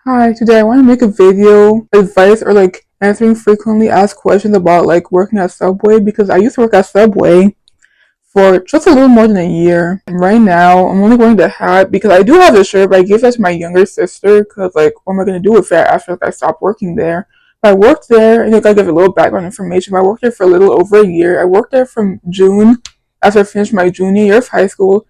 Hi, today I want to make a video advice or like answering frequently asked questions about like working at Subway because I used to work at Subway for just a little more than a year. And right now, I'm only wearing the hat because I do have the shirt, but I gave that to my younger sister because like, what am I gonna do with that after like, I stopped working there? But I worked there, and like, I give a little background information. I worked there for a little over a year. I worked there from June after I finished my junior year of high school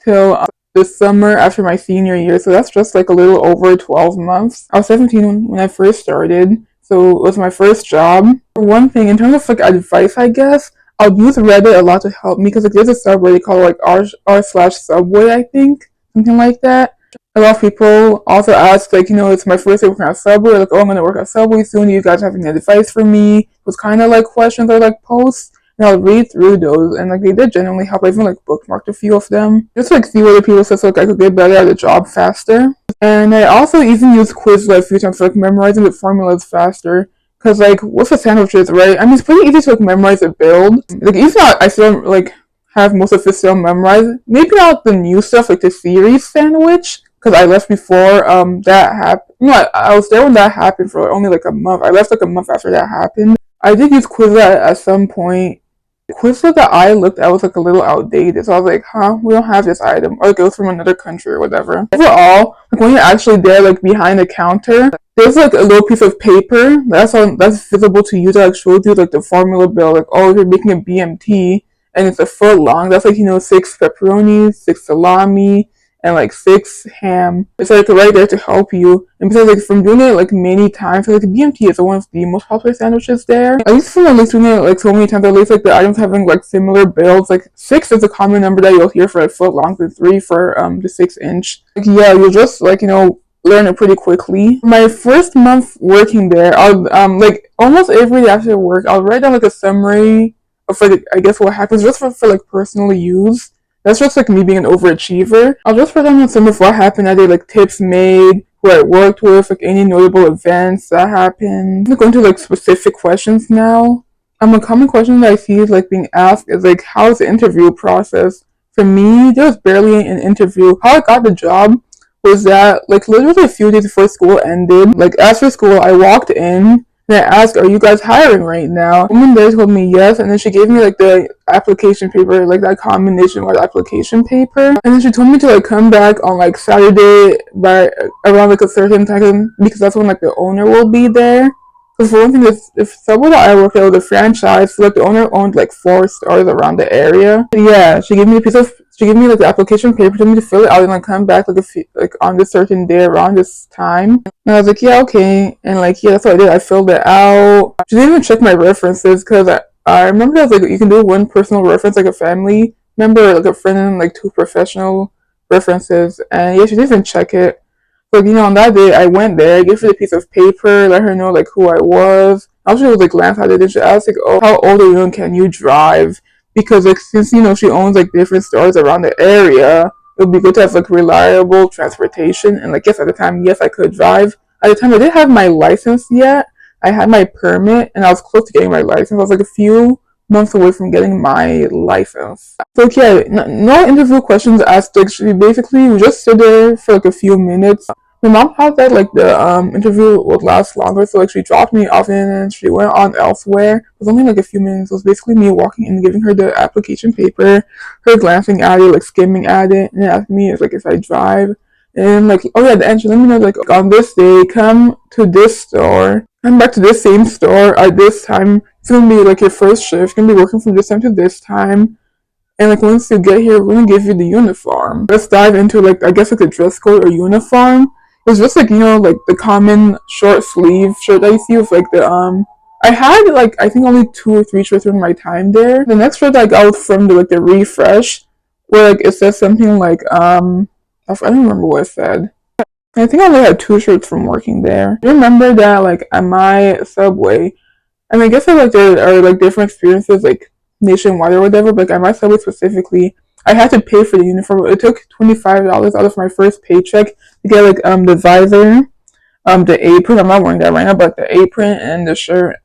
till the summer after my senior year. So that's just like a little over 12 months. I was 17 when I first started, so it was my first job. One thing in terms of like advice, I guess I'll use Reddit a lot to help me because like there's a subreddit called like r slash Subway, I think, something like that. A lot of people also ask like, it's my first day working at Subway, like, oh, I'm gonna work at Subway soon. Do you guys have any advice for me? It was kind of like questions or like posts. And I'll read through those, and like they did genuinely help. I even like bookmarked a few of them just to, like see what the people said, so like I could get better at the job faster. And I also even use Quizlet a few times for like memorizing the formulas faster. Cause like what's the sandwiches, right? I mean, it's pretty easy to like memorize a build. Like even though I still like have most of it still memorized, maybe not the new stuff like the series sandwich. Cause I left before that happened. No, I was there when that happened for only like a month. I left like a month after that happened. I did use Quizlet at some point. The Quizlet that I looked at was like a little outdated, so I was like, huh, we don't have this item, or like it was from another country or whatever. Overall, like when you're actually there, like behind the counter, there's like a little piece of paper that's visible to you that like shows you like the formula bill, like oh, if you're making a BMT and it's a foot long, that's like 6 pepperonis, 6 salami, and like 6 ham. It's like right there to help you. And because like from doing it like many times, like BMT is one of the most popular sandwiches there. At least from at least doing it like so many times, at least like the items having like similar builds. Like 6 is a common number that you'll hear for a foot long, and 3 for the 6 inch. Like yeah, you'll just like learn it pretty quickly. My first month working there, I'll like almost every day after work, I'll write down like a summary of like I guess what happens just for like personal use. That's just like me being an overachiever. I'll just write down some of what happened that day, like tips made, who I worked with, like any notable events that happened. I'm going to like specific questions now. A common question that I see is like being asked is like, how's the interview process? For me, there was barely an interview. How I got the job was that like literally a few days before school ended, like after school, I walked in and I asked, are you guys hiring right now? The woman there told me yes, and then she gave me like the application paper, like that combination with application paper. And then she told me to like come back on like Saturday by around like a certain time because that's when like the owner will be there. Because for one thing, if Subway that I work at was a franchise, so like the owner owned like 4 stores around the area. Yeah, she gave me like the application paper, told me to fill it out and like come back like like on this certain day around this time. And I was like, yeah, okay. And like yeah, that's what I did. I filled it out. She didn't even check my references because I remember that was like you can do one personal reference, like a family member, like a friend, and like 2 professional references. And yeah, she didn't even check it. So, on that day, I went there, gave her the piece of paper, let her know, like, who I was. After she was, like, glance at it, and she asked, like, oh, how old are you and can you drive? Because, like, since, she owns, like, different stores around the area, it would be good to have, like, reliable transportation. And, like, yes, at the time, yes, I could drive. At the time, I didn't have my license yet. I had my permit, and I was close to getting my license. I was, like, a few months away from getting my license. So yeah, no interview questions asked. Like we just sit there for like a few minutes. My mom thought that like the interview would last longer, so like she dropped me off and she went on elsewhere. It was only like a few minutes. It was basically me walking in, giving her the application paper, her glancing at it, like skimming at it, and asking me if I drive. And like, oh yeah, the end, she let me know like on this day, come to this store, come back to this same store at this time. It's gonna be like your first shift. You're gonna be working from this time to this time. And like once you get here, we're gonna give you the uniform. Let's dive into like I guess like the dress code or uniform. It's just like like the common short sleeve shirt that you see with like the I had like I think only 2 or 3 shirts during my time there. The next shirt I got was from the refresh where like it says something like I don't remember what it said. I think I only had 2 shirts from working there. I remember that like at my Subway, I mean I guess like there are like different experiences like nationwide or whatever, but like at my Subway specifically, I had to pay for the uniform. It took $25 out of my first paycheck to get like the visor, the apron. I'm not wearing that right now, but the apron and the shirt.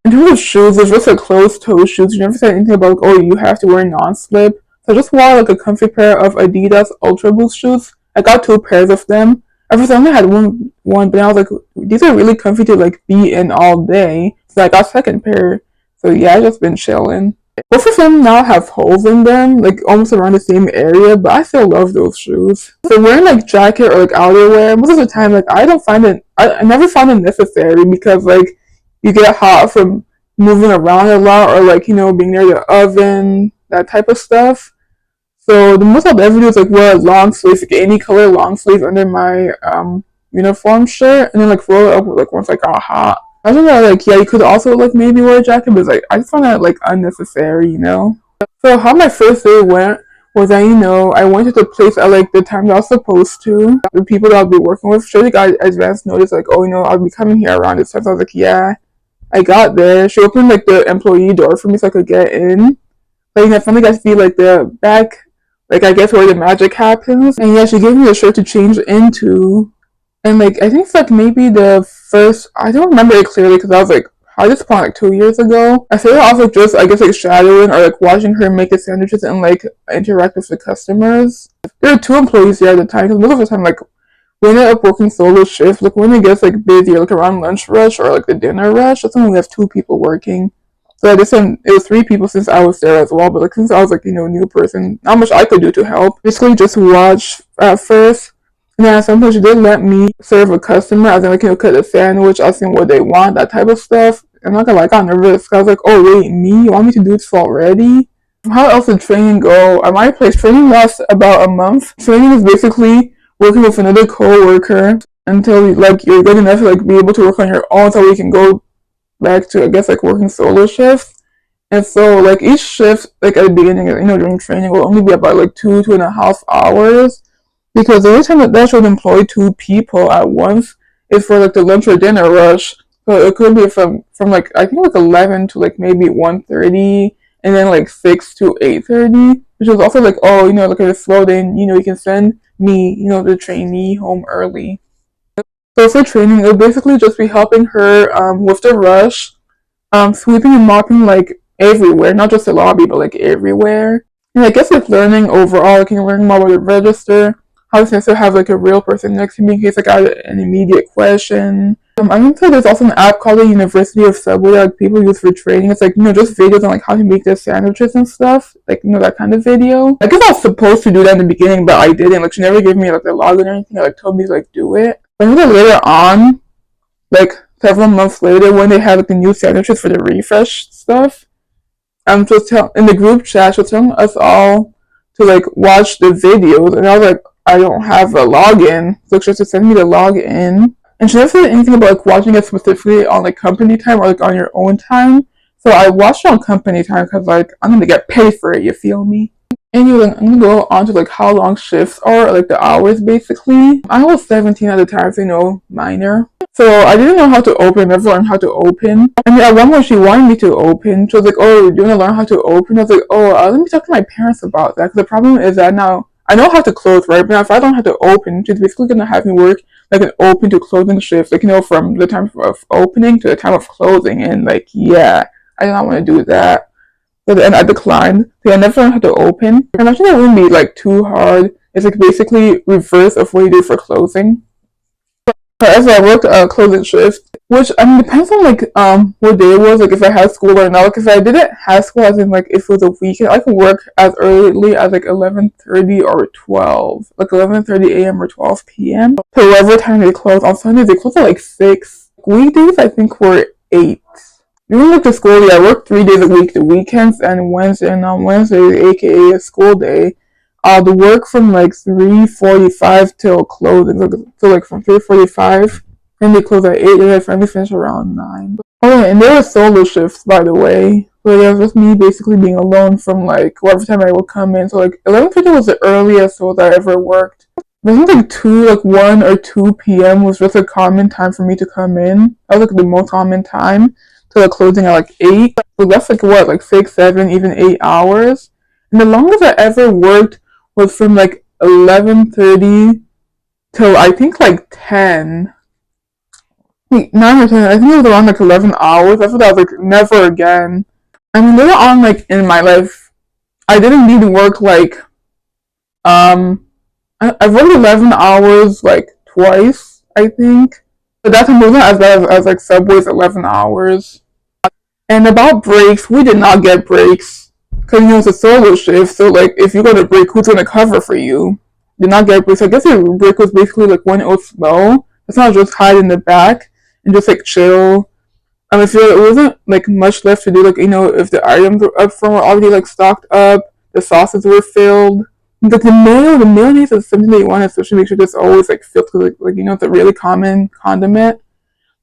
In terms of shoes, there's just like closed toe shoes. You never said anything about like, oh, you have to wear non-slip. So I just wore like a comfy pair of Adidas Ultra Boost shoes. I got 2 pairs of them. At first I only had one, but I was like, these are really comfy to like be in all day. So I got second pair. So yeah, I just been chilling. Both of them now have holes in them, like almost around the same area, but I still love those shoes. So wearing like jacket or like outerwear, most of the time, like I don't find it, I never found it necessary because like you get hot from moving around a lot or like, being near the oven, that type of stuff. So the most I'll ever do is like wear a long sleeve, like any color long sleeve under my uniform shirt, and then like roll it up with, like once I got hot. I don't know, like yeah, you could also like maybe wear a jacket, but like I just found that like unnecessary. So how my first day went was that I went to the place at like the time that I was supposed to. The people that I'll be working with, sure they got advance notice like, oh I'll be coming here around this time. So I was like, yeah. I got there. She opened like the employee door for me so I could get in. Like I finally got to see like the back, like I guess where the magic happens. And yeah, she gave me a shirt to change into. And like I think it's like maybe the first, I don't remember it clearly because I was like, I just spawned like 2 years ago. I started off like just I guess like shadowing or like watching her make the sandwiches and like interact with the customers. There were two employees there at the time because most of the time like we ended up working solo shifts. Like when it gets like busy, or, like around lunch rush or like the dinner rush, that's when we have two people working. So at this time, it was three people since I was there as well. But like since I was like new person, not much I could do to help. Basically, just watch at first. And then at some point, she did let me serve a customer, as in like cut a sandwich, asking what they want, that type of stuff. I'm not gonna lie, I got nervous. I was like, oh wait, me? You want me to do this already? How else did training go? At my place, training lasts about a month. Training is basically working with another co-worker until like you're good enough to like be able to work on your own so we can go back to I guess like working solo shifts. And so like each shift like at the beginning during training will only be about like 2.5 hours because the only time that should employ two people at once is for like the lunch or dinner rush. So it could be from like I think like 11 to like maybe 1:30 and then like 6 to 8:30, which was also like look at this slow then you can send me the trainee home early. So for training, it'll basically just be helping her with the rush, sweeping and mopping like everywhere, not just the lobby, but like everywhere. And I guess like learning overall, like learning more about the register, how to have like a real person next to me in case I got an immediate question. I'm into there's also an app called the University of Subway that like, people use for training. It's like just videos on like how to make their sandwiches and stuff, like that kind of video. I guess I was supposed to do that in the beginning, but I didn't. Like she never gave me like the login or anything. Like told me to like do it. But then later on, like several months later, when they had like the new sandwiches for the refresh stuff, in the group chat, she was telling us all to like watch the videos, and I was like, I don't have a login, so she has to send me the login. And she never said anything about like watching it specifically on like company time or like on your own time. So I watched it on company time because like I'm gonna get paid for it. You feel me? Anyway, I'm gonna go on to like how long shifts are, or, like the hours basically. I was 17 at the time, so minor. So I didn't know how to open. I never learned how to open. I mean, at one point she wanted me to open. She was like, "Oh, do you want to learn how to open?" I was like, "Oh, let me talk to my parents about that." Because the problem is that now I know how to close, right? But now if I don't know how to open, she's basically gonna have me work like an open to closing shift, like from the time of opening to the time of closing. And like, yeah, I did not want to do that. So then I declined. So I never learned how to open. I imagine it wouldn't be like too hard. It's like basically reverse of what you do for closing. However, I worked a closing shift, which I mean depends on like what day it was, like if I had school or not. Like if I didn't have school, as in like if it was a weekend, I could work as early as like 11:30 or 12, like 11:30 a.m. or 12 p.m. So whatever time they close. On Sundays they close at like 6. Weekdays I think were 8. During like the school year, I worked 3 days a week, the weekends and Wednesday. And on Wednesday, aka a school day, I'd work from like 3:45 till closing. So like from 3:45, and they close at 8, and I finally finish around 9. Oh yeah, and there were solo shifts, by the way. So it was just me basically being alone from like whatever time I would come in. So like 11:50 was the earliest so that I ever worked. I think like 1 or 2 p.m. was just a common time for me to come in. That was like the most common time. To the closing at like 8. So that's like what, like 6, 7, even 8 hours. And the longest I ever worked was from like 11:30 till I think like 10. 9 or 10. I think it was around like 11 hours. After that, I was like, never again. I mean, later on, like in my life, I didn't need to work like, I worked 11 hours like twice, I think. But that time wasn't as bad as like Subway's 11 hours. And about breaks, we did not get breaks. Because, you know, it's a solo shift. So, like, if you go to break, who's going to cover for you? Did not get breaks. I guess your break was basically like when it was slow. It's not just hide in the back and just like chill. I feel like it wasn't like much left to do. Like, you know, if the items were up front were already like stocked up, the sauces were filled. Like the mayonnaise is something that you want to especially make sure that's always like filled. Like you know, it's a really common condiment.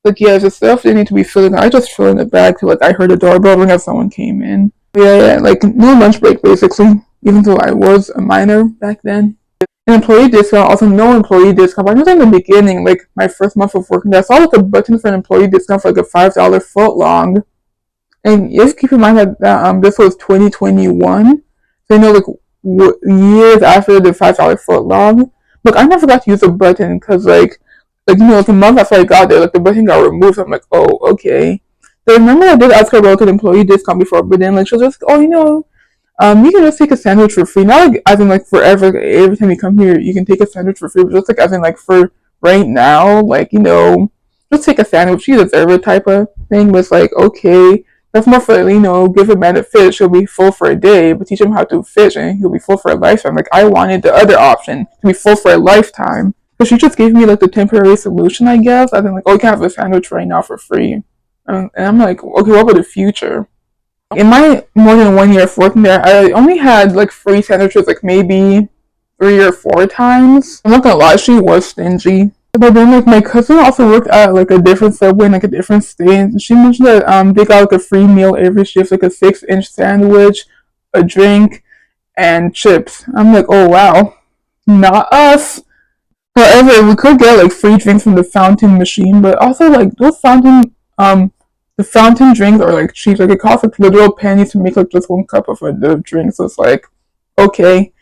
Like yeah, the stuff they need to be filling. I just fill in the bag till like I heard a doorbell ring as someone came in. Yeah, like no lunch break basically. Even though I was a minor back then. An employee discount, also no employee discount. But I was in the beginning, like my first month of working there, I saw like a button for an employee discount for like a $5 foot long. And you have to keep in mind that this was 2021, so you know like years after the $5 foot long. Look, I never got to use the button because like you know like a month after I got there, like the button got removed. So I'm like, oh okay. So I remember I did ask her about an employee discount before, but then like she was just, oh you know, you can just take a sandwich for free. Not like as in like forever. Like, every time you come here, you can take a sandwich for free. But just like as in like for right now, like you know, just take a sandwich. You deserve it type of thing. But it's like okay, that's more for you know, give a man a fish, he'll be full for a day. But teach him how to fish, and he'll be full for a lifetime. Like I wanted the other option to be full for a lifetime. But she just gave me like the temporary solution, I guess. I think like, oh, you can have a sandwich right now for free. And I'm like, okay, what about the future? In my more than 1 year of working there, I only had like free sandwiches like maybe 3 or 4 times. I'm not gonna lie, she was stingy. But then like my cousin also worked at like a different Subway in like a different state. And she mentioned that they got like a free meal every shift, like a 6-inch sandwich, a drink, and chips. I'm like, oh wow, not us. However, we could get like free drinks from the fountain machine, but also like those the fountain drinks are like cheap. Like it costs like literal pennies to make like just 1 cup of the drink. So it's like okay,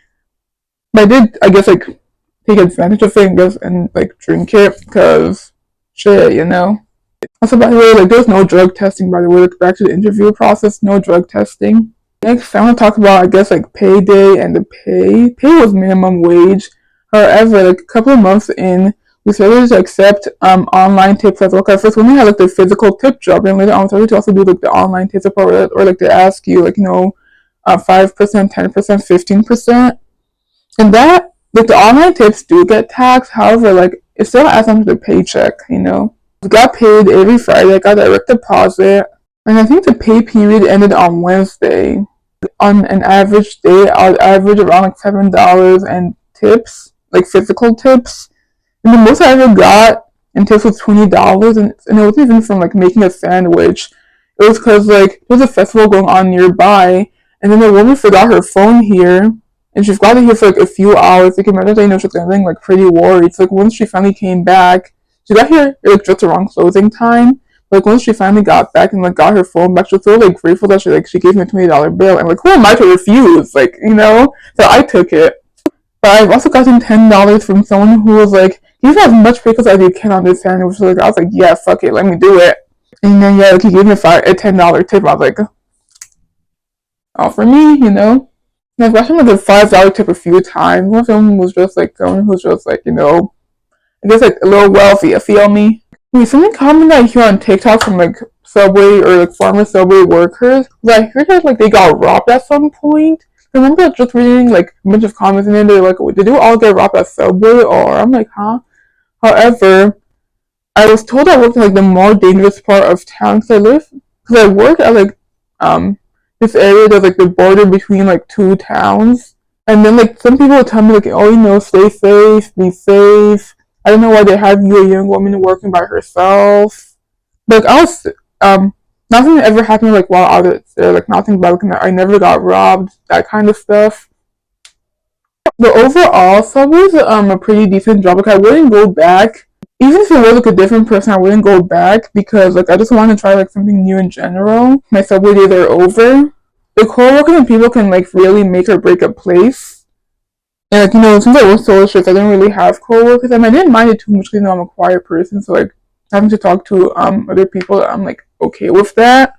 but I did I guess like take advantage of it and guess and like drink it because shit, you know. Also, by the way, like there's no drug testing. By the way, like back to the interview process, no drug testing. Next, I want to talk about I guess like payday and the pay. Pay was minimum wage. However, like a couple of months in, we started to accept online tips as well. Cause first, when we had like the physical tip job, and later on, we started to also do like the online tips or like they ask you like you know, 5%, 10%, 15%, and that like the online tips do get taxed. However, like it still adds onto the paycheck. You know, we got paid every Friday. I got direct deposit, and I think the pay period ended on Wednesday. On an average day, I'll average around like $7 and tips, like physical tips. And the most I ever got in tips was $20, and it wasn't even from like making a sandwich. It was because like there was a festival going on nearby, and then the woman forgot her phone here, and she forgot it here for like a few hours. Like imagine, you know, she was getting like pretty worried. So like once she finally came back, she got here like just around closing time. Like once she finally got back and like got her phone back, she was so like grateful that she gave me a $20 bill. And like who am I to refuse? Like you know, so I took it. But I've also gotten $10 from someone who was like, "You have as much pickles as you can on this sandwich." So like I was like, "Yeah, fuck it, let me do it." And then yeah, like he gave me a $10 tip. I was like, "All for me," you know. And I've gotten like a $5 tip a few times. One of them was just like someone who's just like you know, I guess like a little wealthy. You feel me? Wait, something common that I hear on TikTok from like Subway or like former Subway workers. I heard that like they got robbed at some point. I remember just reading like a bunch of comments and then they're like, did you all get robbed at Subway? Or I'm like, huh? However, I was told I worked in like the more dangerous part of town because I work at like this area that's like the border between like 2 towns. And then like some people would tell me like, oh you know, stay safe, be safe. I don't know why they have you, a young woman, working by herself. Like I was nothing ever happened like while I was there, like nothing bad. Like, I never got robbed, that kind of stuff. But overall, Subway's a pretty decent job. Like I wouldn't go back, even if it was like a different person. I wouldn't go back because like I just want to try like something new in general. My Subway days are over. The coworkers and people can like really make or break a place. And like you know, since I was solo shift, I didn't really have coworkers, and I didn't mind it too much because you know I'm a quiet person. So like having to talk to other people, I'm like okay with that.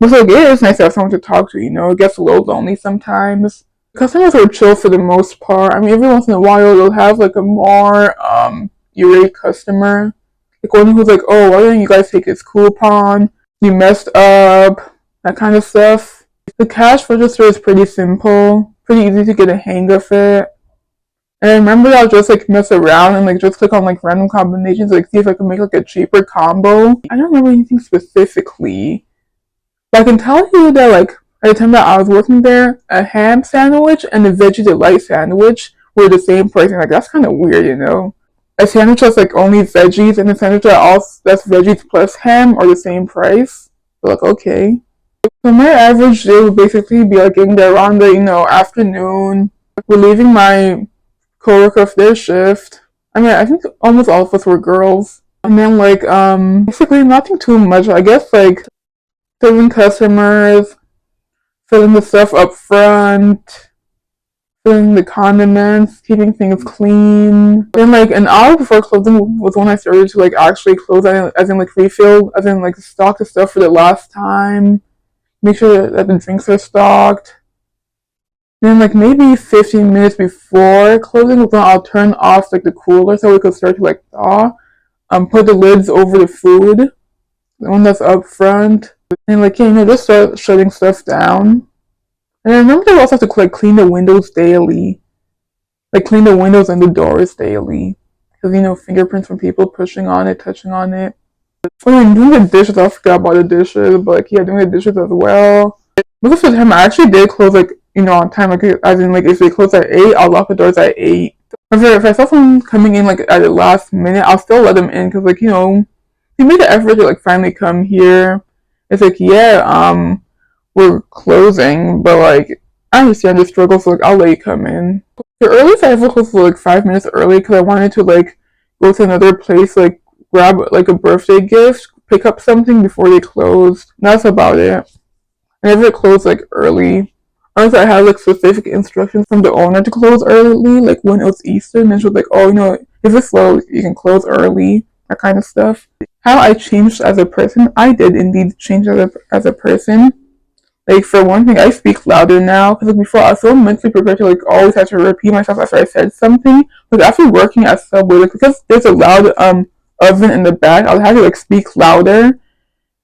But like it is nice to have someone to talk to. You know, it gets a little lonely sometimes. Customers are chill for the most part. I mean, every once in a while they'll have like a more irate customer. Like one who's like, oh, why didn't you guys take this coupon? You messed up, that kind of stuff. The cash register is pretty simple, pretty easy to get a hang of it. And I remember I'll just like mess around and like just click on like random combinations, like see if I can make like a cheaper combo. I don't remember anything specifically, but I can tell you that like at the time that I was working there, a ham sandwich and a veggie delight sandwich were the same price, and like that's kind of weird, you know. A sandwich that's like only veggies and a sandwich that's veggies plus ham are the same price. So like okay. So my average day would basically be like getting there around the afternoon, relieving my coworker of their shift. I mean, I think almost all of us were girls. And then like basically nothing too much. I guess like serving customers, filling the stuff up front, filling the condiments, keeping things clean. Then like an hour before closing was when I started to like actually close, as in like refill, as in like stock the stuff for the last time. Make sure that the drinks are stocked. Then like maybe 15 minutes before closing, then I'll turn off like the cooler so we could start to like thaw. Put the lids over the food, the one that's up front, and like just start shutting stuff down. And I remember I also have to like clean the windows daily, like clean the windows and the doors daily, because fingerprints from people pushing on it, touching on it. When I'm doing the dishes, I forgot about the dishes, but like yeah, doing the dishes as well. Most of the time, I actually did close like on time, like as in like if they close at 8, I'll lock the doors at 8. If I saw someone coming in like at the last minute, I'll still let them in because like they made the effort to like finally come here. It's like yeah, we're closing, but like I understand the struggle, so like I'll let you come in. The earliest I ever closed was like 5 minutes early because I wanted to like go to another place, like grab like a birthday gift, pick up something before they closed. And that's about it. I never closed like early. Unless I had like specific instructions from the owner to close early, like when it was Easter, and then she was like, "Oh, if it's slow, you can close early." That kind of stuff. How I changed as a person, I did indeed change as a person. Like for one thing, I speak louder now because like before I was so mentally prepared to like always have to repeat myself after I said something. Like after working at Subway, like because there's a loud oven in the back, I'll have to like speak louder,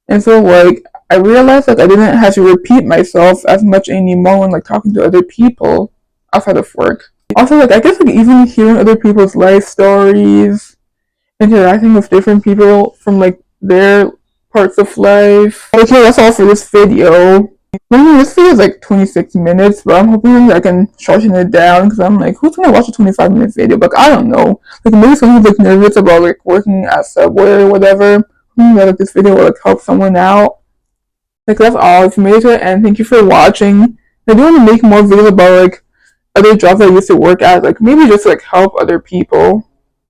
and so like I realized like I didn't have to repeat myself as much anymore when like talking to other people outside of work. Also like I guess like even hearing other people's life stories, interacting with different people from like their parts of life. Okay, that's all for this video. This video is like 26 minutes, but I'm hoping I can shorten it down because I'm like, who's gonna watch a 25-minute video? But I don't know. Like maybe someone who's like nervous about like working at Subway or whatever. Maybe like this video will like help someone out. Like that's all. If you made it to the end, thank you for watching. I do want to make more videos about like other jobs I used to work at, like maybe just like help other people.